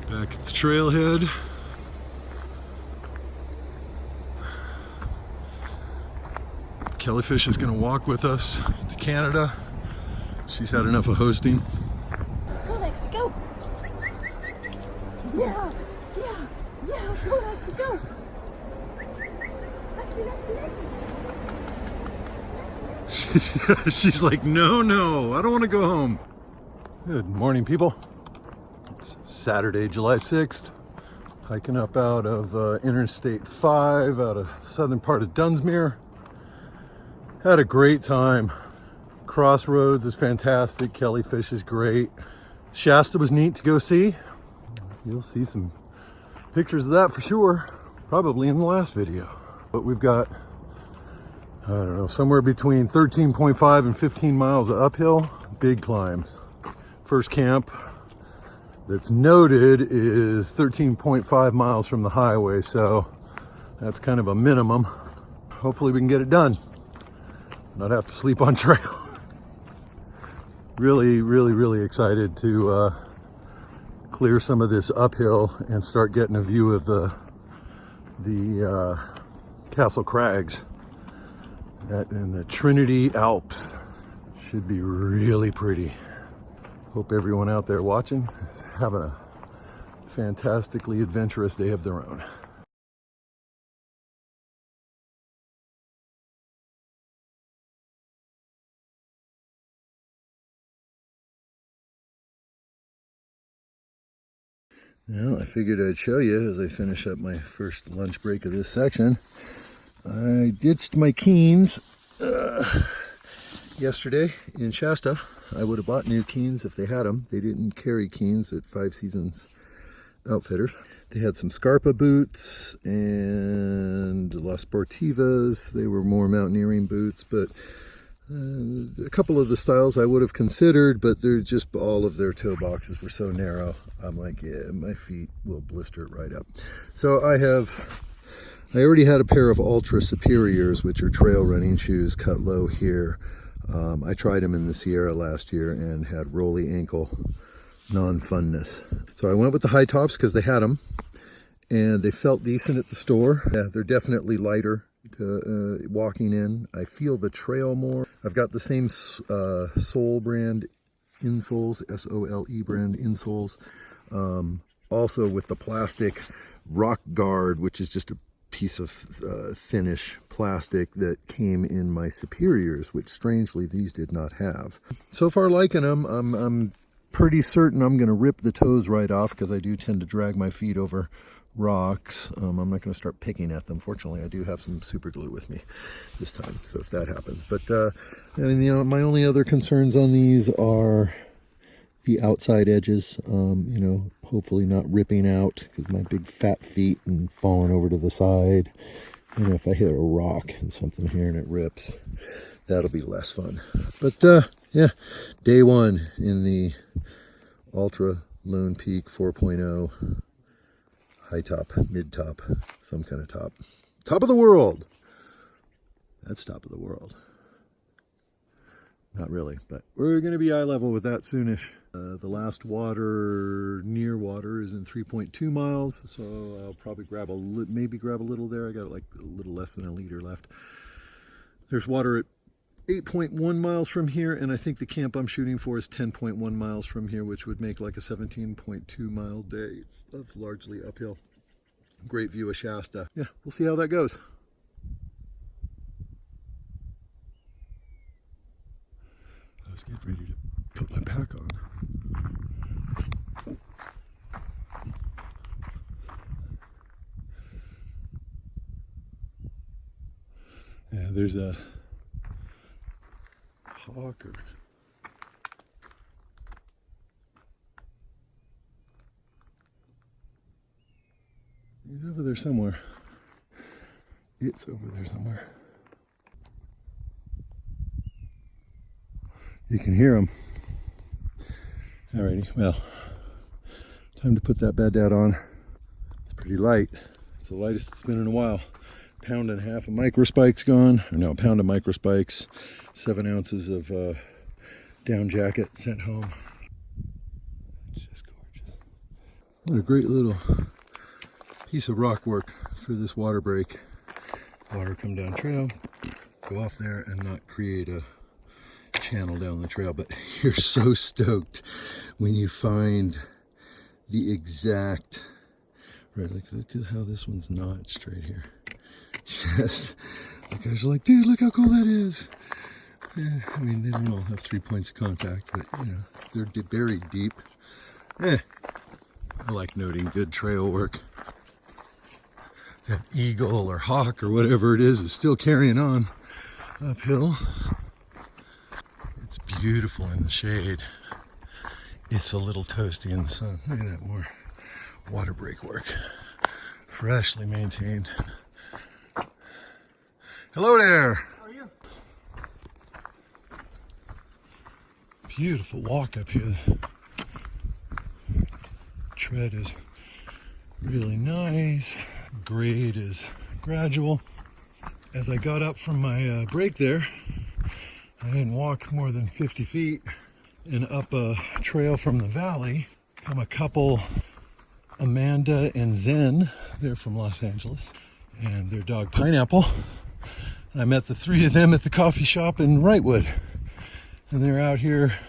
Back at the trailhead. Kellyfish is going to walk with us to Canada. She's had enough of hosting. Go, Lexi, go! Yeah, go, Lexi, go! Lexi. She's like, no, I don't want to go home. Good morning, people. It's Saturday, July 6th. Hiking up out of Interstate 5, out of southern part of Dunsmuir. Had a great time. Crossroads is fantastic. Kellyfish is great. Shasta was neat to go see. You'll see some pictures of that for sure, probably in the last video. But we've got, I don't know, somewhere between 13.5 and 15 miles of uphill, big climbs. First camp that's noted is 13.5 miles from the highway, so that's kind of a minimum. Hopefully we can get it done, not have to sleep on trail. Really excited to clear some of this uphill and start getting a view of the Castle Crags in the Trinity Alps. Should be really pretty. Hope everyone out there watching is having a fantastically adventurous day of their own. Well, I figured I'd show you as I finish up my first lunch break of this section. I ditched my Keens yesterday in Shasta. I would have bought new Keens if they had them. They didn't carry Keens at Five Seasons Outfitters. They had some Scarpa boots and La Sportivas. They were more mountaineering boots, but a couple of the styles I would have considered, but they're just, all of their toe boxes were so narrow. I'm like, yeah, my feet will blister right up. So I already had a pair of Ultra Superiors, which are trail running shoes, cut low here. I tried them in the Sierra last year and had rolly ankle non-funness. So I went with the high tops because they had them and they felt decent at the store. Yeah, they're definitely lighter to walking in. I feel the trail more. I've got the same Sole brand insoles, S-O-L-E brand insoles. Also with the plastic rock guard, which is just a piece of finish plastic that came in my Superiors, which strangely these did not have. So far liking them. I'm pretty certain I'm going to rip the toes right off because I do tend to drag my feet over rocks. I'm not going to start picking at them. Fortunately, I do have some super glue with me this time, so if that happens. But and, you know, my only other concerns on these are the outside edges, you know, hopefully not ripping out because my big fat feet and falling over to the side. And if I hit a rock and something here and it rips, that'll be less fun. But yeah, day one in the Ultra Lone Peak 4.0 high top, mid top, some kind of top. Top of the world. That's top of the world. Not really, but we're going to be eye level with that soonish. The last water, near water, is in 3.2 miles, so I'll probably grab maybe grab a little there. I got like a little less than a liter left. There's water at 8.1 miles from here, and I think the camp I'm shooting for is 10.1 miles from here, which would make like a 17.2 mile day of largely uphill. Great view of Shasta. Yeah, we'll see how that goes. Let's get ready to put my pack on. Yeah, there's a hawker. He's over there somewhere. It's over there somewhere. You can hear him. Alrighty, well, time to put that bad dad on. It's pretty light. It's the lightest it's been in a while. Pound and a half of microspikes gone. Or no, pound of microspikes. 7 ounces of down jacket sent home. It's just gorgeous. What a great little piece of rock work for this water break. Water come down trail, go off there and not create a channel down the trail. But you're so stoked when you find the exact, right, look at how this one's notched right here. Just, the guys are like, dude, look how cool that is. Yeah, I mean, they don't all have 3 points of contact, but you know, they're buried deep. I like noting good trail work. That eagle or hawk or whatever it is still carrying on uphill. It's beautiful in the shade. It's a little toasty in the sun. Look at that, more water break work. Freshly maintained. Hello there. How are you? Beautiful walk up here. Tread is really nice. Grade is gradual. As I got up from my break there, I didn't walk more than 50 feet and up a trail from the valley come a couple, Amanda and Zen. They're from Los Angeles, and their dog Pineapple. I met the three of them at the coffee shop in Wrightwood, and they're out here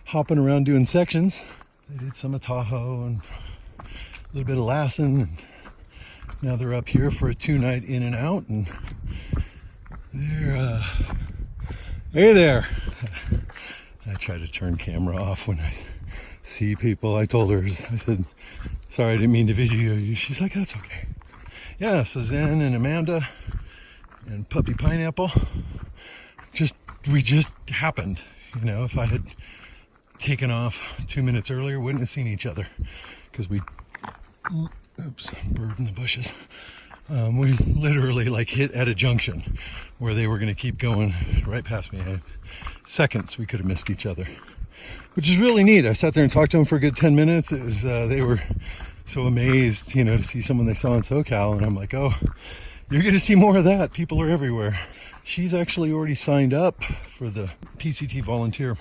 hopping around doing sections. They did some of Tahoe and a little bit of Lassen, and now they're up here for a 2-night in and out, and they're hey there. I try to turn camera off when I see people. I told her, I said, sorry, I didn't mean to video you. She's like, that's okay. Yeah, so Zen and Amanda and puppy Pineapple, we just happened. You know, if I had taken off 2 minutes earlier, wouldn't have seen each other, because we, oops, bird in the bushes. We literally like hit at a junction where they were going to keep going right past me. Seconds we could have missed each other, which is really neat. I sat there and talked to them for a good 10 minutes. It was they were so amazed, you know, to see someone they saw in SoCal, and I'm like, oh, you're going to see more of that. People are everywhere. She's actually already signed up for the PCT volunteer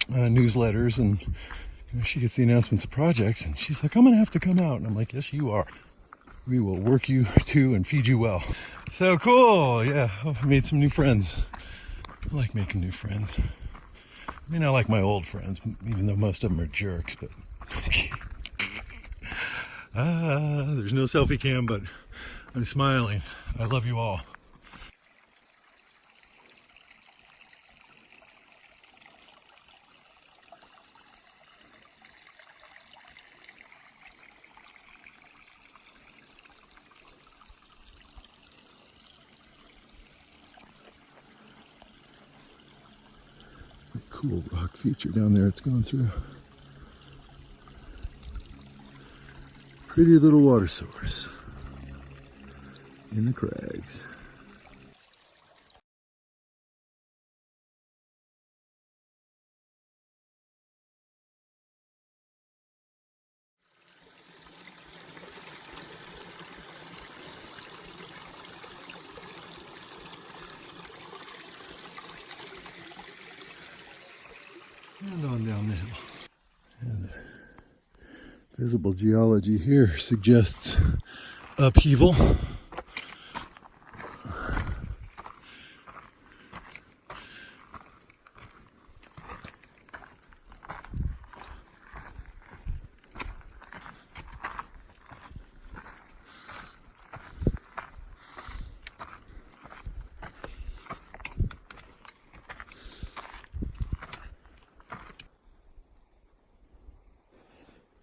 newsletters, and you know, she gets the announcements of projects, and she's like, I'm going to have to come out. And I'm like, yes, you are. We will work you too and feed you well. So cool. Yeah, I made some new friends. I like making new friends. I mean, I like my old friends, even though most of them are jerks, but there's no selfie cam, but I'm smiling. I love you all. Cool rock feature down there it's going through. Pretty little water source in the crags. And on down the hill. And the visible geology here suggests upheaval.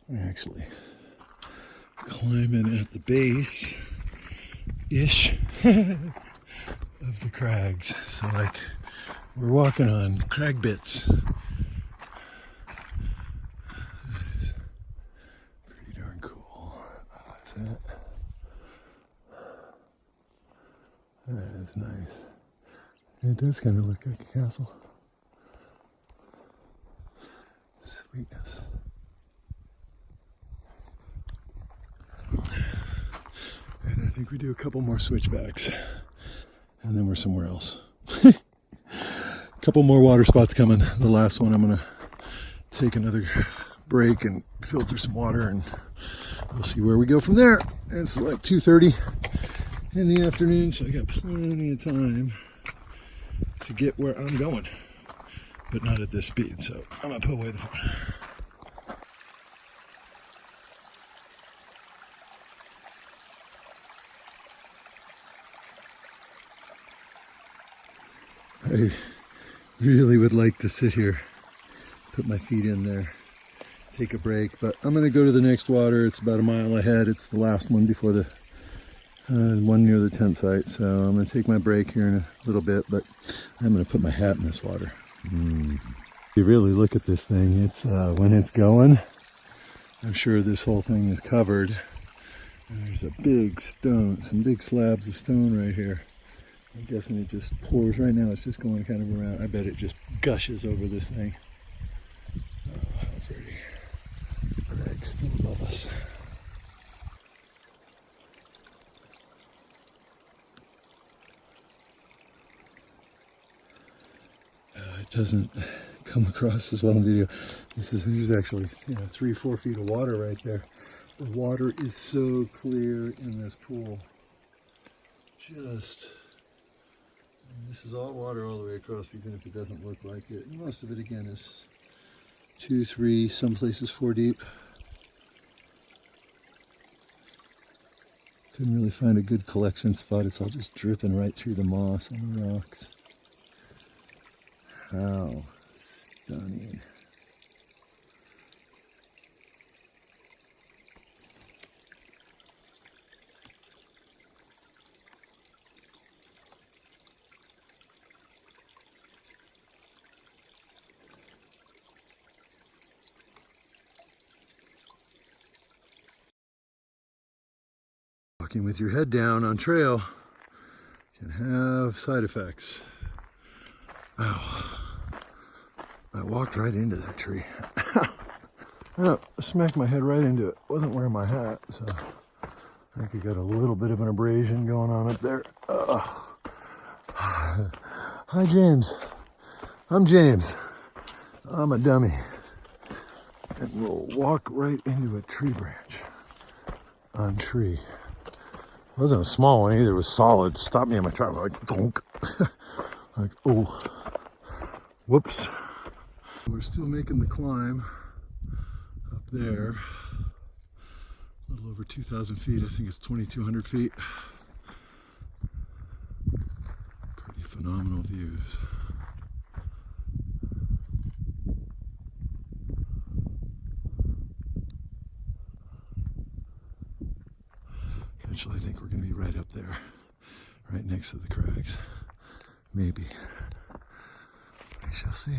We're actually climbing at the base-ish of the crags. So like we're walking on crag bits. That is pretty darn cool. Is that? That is nice. It does kind of look like a castle. Sweetness. And I think we do a couple more switchbacks and then we're somewhere else. A couple more water spots coming. The last one I'm gonna take another break and filter some water, and we'll see where we go from there. And it's like 2:30 in the afternoon, so I got plenty of time to get where I'm going, but not at this speed, so I'm gonna put away the phone. I really would like to sit here, put my feet in there, take a break, but I'm going to go to the next water. It's about a mile ahead. It's the last one before the one near the tent site. So I'm going to take my break here in a little bit, but I'm going to put my hat in this water. If you really look at this thing, it's when it's going, I'm sure this whole thing is covered. And there's a big stone, some big slabs of stone right here. I'm guessing it just pours right now. It's just going kind of around. I bet it just gushes over this thing. Oh, how pretty. Craig's still above us. It doesn't come across as well in video. There's actually 3-4 feet of water right there. The water is so clear in this pool. This is all water all the way across, even if it doesn't look like it. And most of it, again, is 2, 3, some places 4 deep. Couldn't really find a good collection spot. It's all just dripping right through the moss on the rocks. How stunning. Walking with your head down on trail can have side effects. Oh, I walked right into that tree. Oh, I smacked my head right into it. Wasn't wearing my hat, so I think I got a little bit of an abrasion going on up there. Hi, James. I'm James. I'm a dummy. And we'll walk right into a tree branch. On tree. It wasn't a small one either. It was solid. Stopped me on my track. Like, donk. Like, oh. Whoops. We're still making the climb up there. A little over 2,000 feet. I think it's 2,200 feet. Pretty phenomenal views. Eventually, I think we're going to be right up there, right next to the crags. Maybe. We shall see.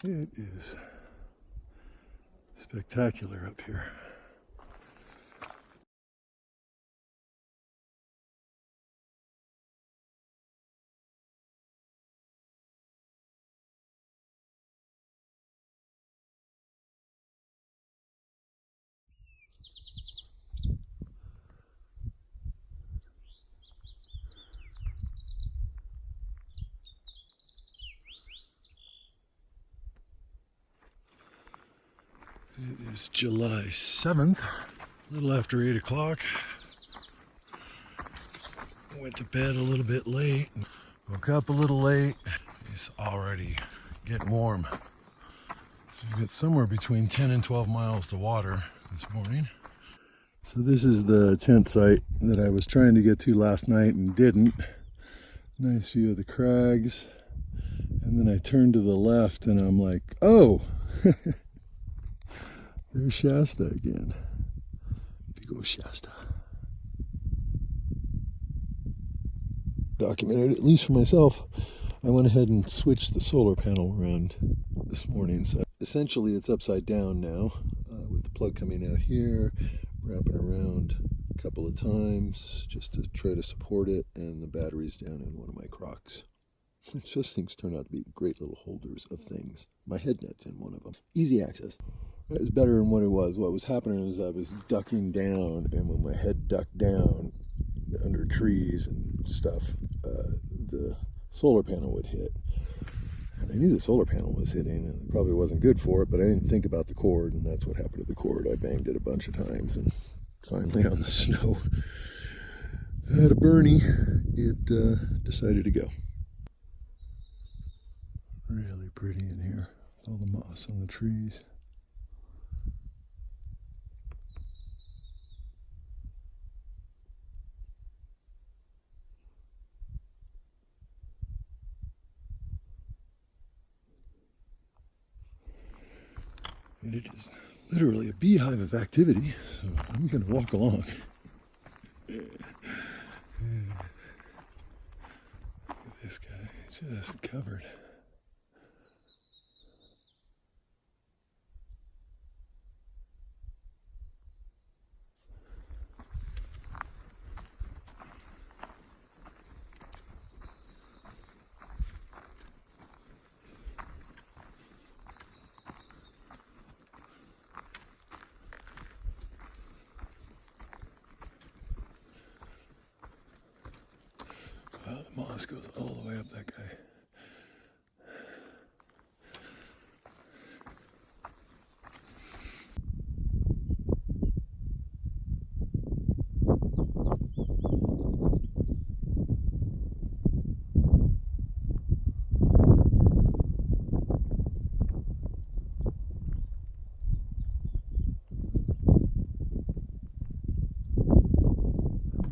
It is spectacular up here. It is July 7th, a little after 8 o'clock. Went to bed a little bit late, woke up a little late. It's already getting warm. So you get somewhere between 10 and 12 miles to water this morning. So this is the tent site that I was trying to get to last night and didn't. Nice view of the crags. And then I turned to the left and I'm like, oh, there's Shasta again. Big old Shasta. Documented, at least for myself. I went ahead and switched the solar panel around this morning. So essentially it's upside down now, with the plug coming out here, wrapping around a couple of times just to try to support it, and the battery's down in one of my Crocs. Those things turn out to be great little holders of things. My head net's in one of them. Easy access. It was better than what it was. What was happening was I was ducking down, and when my head ducked down under trees and stuff, the solar panel would hit. And I knew the solar panel was hitting, and it probably wasn't good for it, but I didn't think about the cord, and that's what happened to the cord. I banged it a bunch of times, and finally on the snow at a Bernie, it decided to go. Really pretty in here, with all the moss on the trees. And it is literally a beehive of activity, so I'm going to walk along. Look at this guy, just covered. Wow, the moss goes all the way up that guy.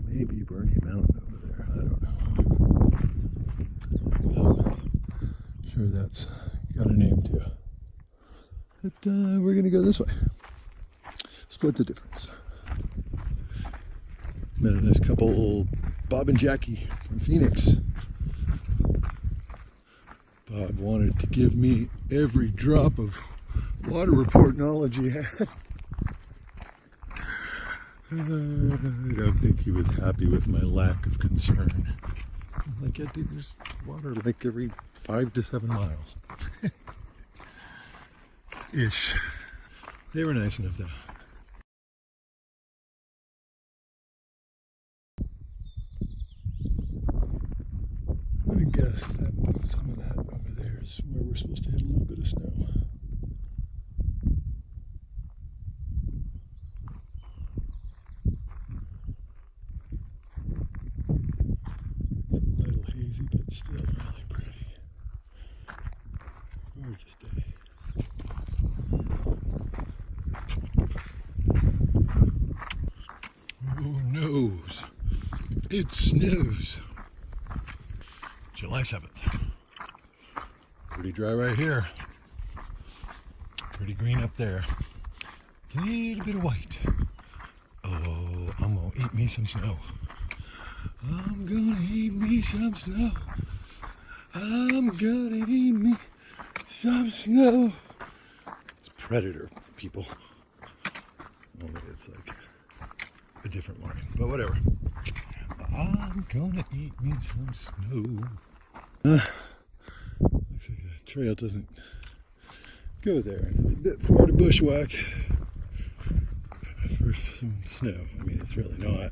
Maybe Bernie Mountain over there, I don't know. I'm sure that's got a name too. But we're going to go this way. Split the difference. Met a nice couple, Bob and Jackie from Phoenix. Bob wanted to give me every drop of water report knowledge he had. I don't think he was happy with my lack of concern. I'm like, yeah, dude, there's water like every 5 to 7 miles. Ish. They were nice enough though. I would guess that some of that over there is where we're supposed to hit a little bit of snow. It's a little hazy, but still really pretty. Gorgeous day. Who knows? It snows. July 7th. Pretty dry right here. Pretty green up there. A little bit of white. Oh, I'm gonna eat me some snow. I'm gonna eat me some snow. I'm gonna eat me some snow. It's Predator, people. Only it's like a different line, but whatever. I'm gonna eat me some snow. Looks like the trail doesn't go there, and it's a bit far to bushwhack for some snow. I mean, it's really not.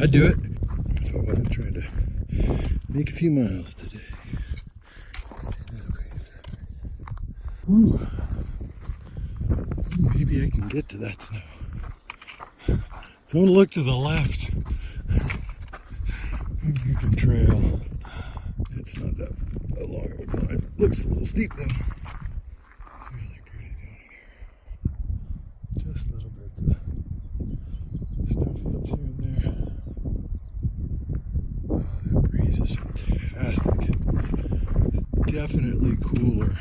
I'd do it if I wasn't trying to make a few miles today. Ooh. Maybe I can get to that snow. Don't look to the left. You can trail. It's not that long of a climb. Looks a little steep though. It's really pretty down here. Just little bits of snowfields here and there. Oh, that breeze is fantastic. It's definitely cooler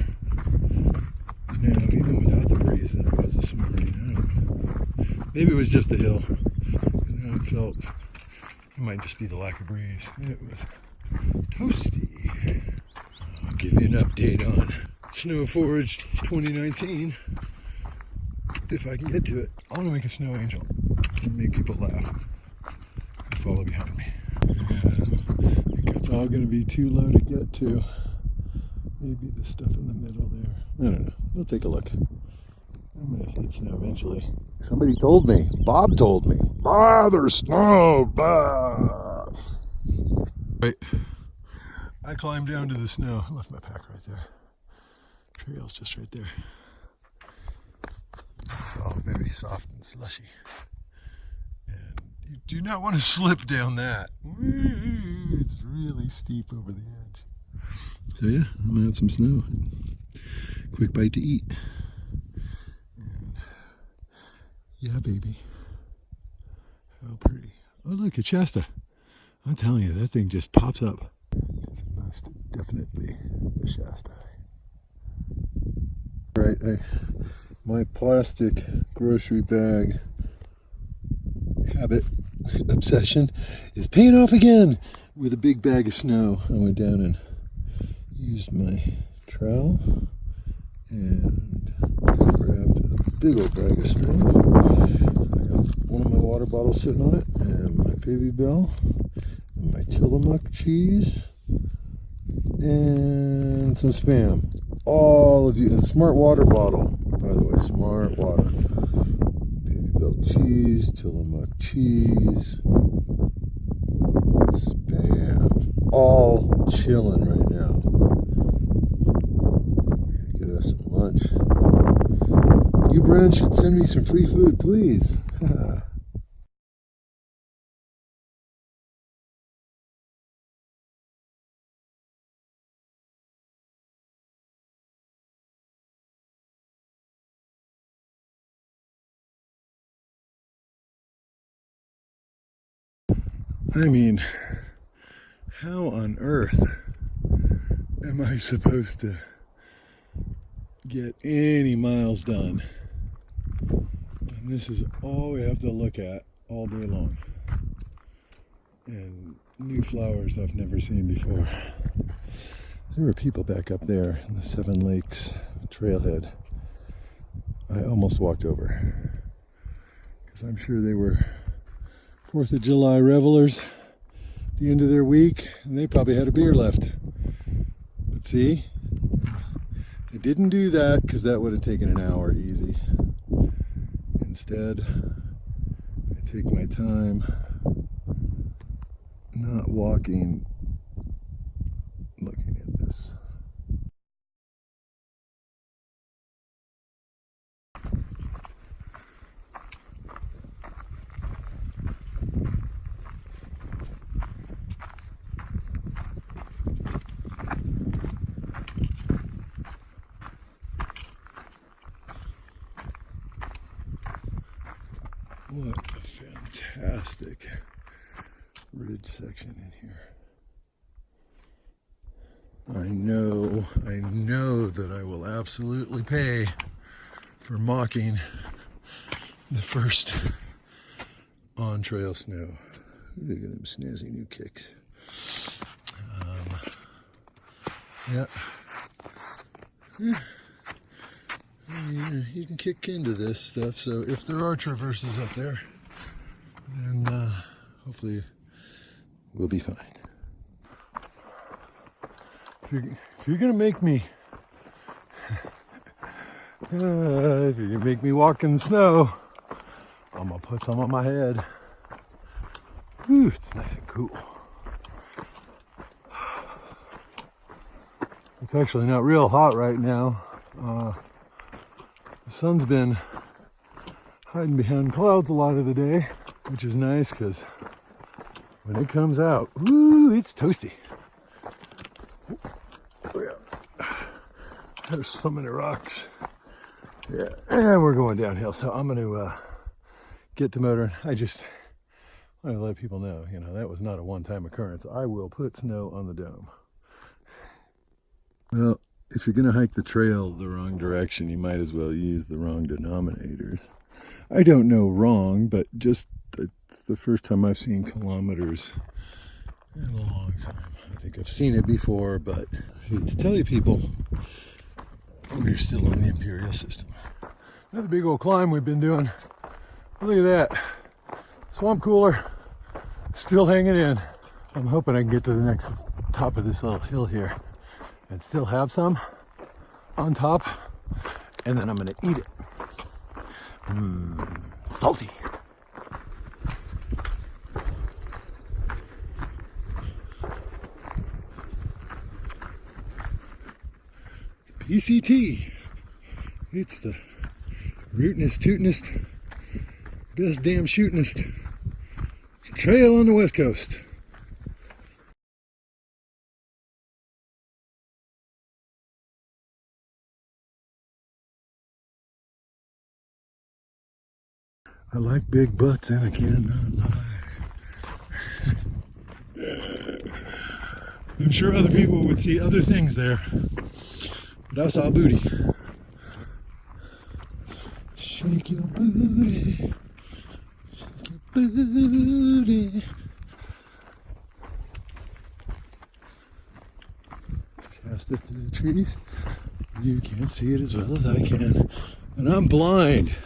now, even without the breeze, than it was this morning. I don't know. Maybe it was just the hill. I felt it might just be the lack of breeze. It was toasty. I'll give you an update on Snow Forage 2019 if I can get to it. I want to make a snow angel and make people laugh and follow behind me. And I think that's all going to be too low to get to. Maybe the stuff in the middle there. I don't know. We'll take a look. I'm going to hit snow eventually. Somebody told me. Bob told me. There's snow. Right. I climbed down to the snow. I left my pack right there. Trail's just right there. It's all very soft and slushy. And you do not want to slip down that. It's really steep over the edge. So yeah, I'm gonna have some snow. Quick bite to eat. And yeah, baby. How pretty. Oh, look at Shasta. I'm telling you, that thing just pops up. It's most definitely the Shasta. Right, my plastic grocery bag habit, obsession, is paying off again with a big bag of snow. I went down and used my trowel and grabbed a big old bag of snow. I got one of my water bottles sitting on it, and my baby bell, and my Tillamook cheese, and some Spam. All of you, and smart water bottle, by the way, smart water. Baby bell cheese, Tillamook cheese, Spam. All chilling right now. We're gonna get us some lunch. You, Brent, should send me some free food, please. I mean, how on earth am I supposed to get any miles done? And this is all we have to look at all day long. And new flowers I've never seen before. There were people back up there in the Seven Lakes trailhead. I almost walked over because I'm sure they were 4th of July revelers at the end of their week, and they probably had a beer left. But see, they didn't do that because that would have taken an hour easy. Instead, I take my time, not walking, looking at this. What a fantastic ridge section in here. I know that I will absolutely pay for mocking the first on-trail snow. Look at them snazzy new kicks. Yeah. You can kick into this stuff, so if there are traverses up there, then hopefully we'll be fine. If you're gonna make me if you're gonna make me walk in the snow, I'm gonna put some on my head. Whew, it's nice and cool. It's actually not real hot right now. The sun's been hiding behind clouds a lot of the day, which is nice because when it comes out, ooh, it's toasty. There's so many rocks. Yeah, and we're going downhill, so I'm going to get to motoring. I just want to let people know, that was not a one-time occurrence. I will put snow on the dome. Well, if you're going to hike the trail the wrong direction, you might as well use the wrong denominators. I don't know wrong, but just it's the first time I've seen kilometers in a long time. I think I've seen it before, but I hate to tell you people, we're still on the imperial system. Another big old climb we've been doing. Look at that. Swamp cooler, still hanging in. I'm hoping I can get to the next top of this little hill here and still have some on top, and then I'm gonna eat it. Salty. PCT. It's the rootinest, tootinest, best damn shootinest trail on the West Coast. I like big butts and I cannot lie. I'm sure other people would see other things there, but I saw booty. Shake your booty, shake your booty. Shasta through the trees. You can't see it as well as I can, and I'm blind.